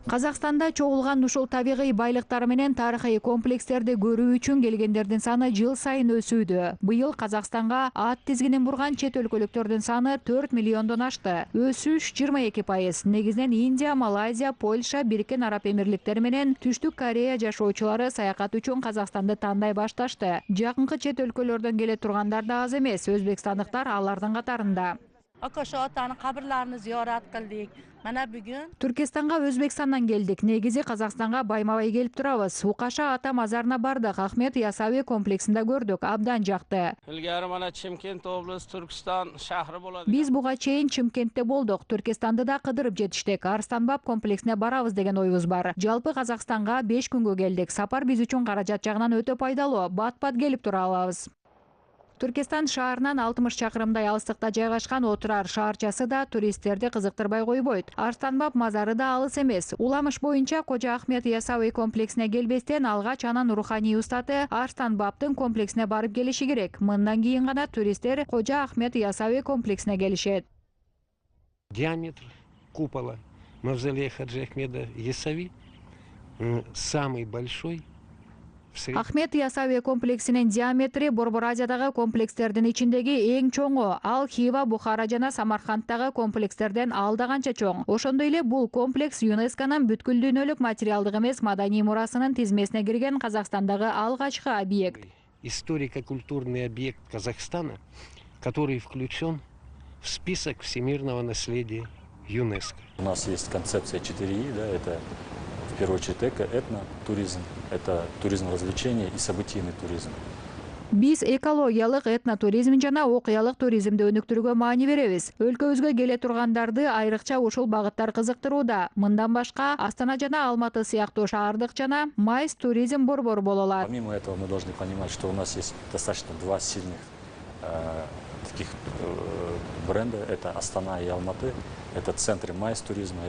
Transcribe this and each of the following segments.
Казакстанда чогулган ушул табигый байлыктар менен тарыхый комплекстерди көрүү үчүн келгендердин саны жыл сайын өсүүдө. Быйыл Казакстанга ат тизгинин бурган чет өлкөлүктөрдүн саны 4 миллиондон ашты. Өсүш 22%. Негизинен Индия, Малайзия, Польша, Бириккен Араб Эмирликтери менен Түштүк Корея жашоочулары саякат үчүн Казакстанды тандай башташты. Жакынкы чет өлкөлөрдөн келе тургандар да аз эмес. Өзбекстандыктар алардын катарында. Ошо атаны кабырларын зиярат кылдык. Мана бүгүн Түркистанга Өзбекстандан келдик. Негизи Казакстанга байма-бай келип турабыз. Укаша ата мазарына бардык. Ахмет Ясави комплексинде көрдүк. Абдан жакты. Илгери мана Чимкент облусу, Түркистан шаары болот. Биз буга чейин Чимкентте болдук. Түркистанды да кыдырып жетиштик. Арстанбаб комплексине барабыз деген оюбуз бар. Жалпы Казакстанга 5 күнгө келдик. Сапар биз үчүн каражат жагынан өтө пайдалуу. Бат-бат келип тура алабыз. Түркистан шаарынан 60 чакырымдай алыстыкта жайгашкан Отурар шаарчасы да туристтерди кызыктырбай койбойт. Арстанбаб мазары да алыс эмес. Уламыш боюнча Кожо Ахмет Ясави комплексине келбестен алгач анын руханий устаты Арстанбабдын комплексине барып келиши керек. Мындан кийин гана туристтер Кожо Ахмет Ясави комплексине келишет. Диаметр купола мавзолея Хаджи Ахмеда Ясави самый большой. Ахмет Ясави комплексинин диаметри Борбор Азиядагы комплекстердин ичиндеги эң чоңу. Ал Хива, Бухара жана Самаркандтагы комплекстерден алда канча чоң. Ошондой эле бул комплекс ЮНЕСКОнун бүткүл дүйнөлүк материалдык эмес маданий мурасынын тизмесине кирген Казакстандагы алгачкы объект. Историко-культурный объект Казахстана, который включен в список всемирного наследия ЮНЕСКО. У нас есть концепция 4И, да, это в первую очередь этнотуризм, это туризм развлечений и событийный туризм. Биз экологиялык этнотуризм жана окуялык туризмди өнүктүрүүгө маани беребиз. Өлкөбүзгө келе тургандарды айрыкча ушул багыттар кызыктырууда. Мындан башка Астана жана Алматы сыяктуу шаардык жана майс туризм борбору боло алат. Помимо этого мы должны понимать, что у нас есть достаточно два сильных таких бренда. Это Астана и Алматы. Это центры майс туризма.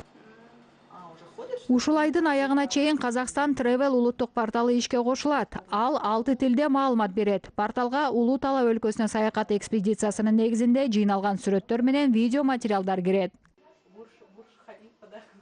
Ушул айдын аягына чейин Казакстан Travel улуттук порталы ишке кошулат. Ал 6 тилде маалымат берет. Порталга Улуу Талап өлкөсүнө саякат экспедициясынын негизинде жыйналган сүрөттөр менен видео материалдар кирет.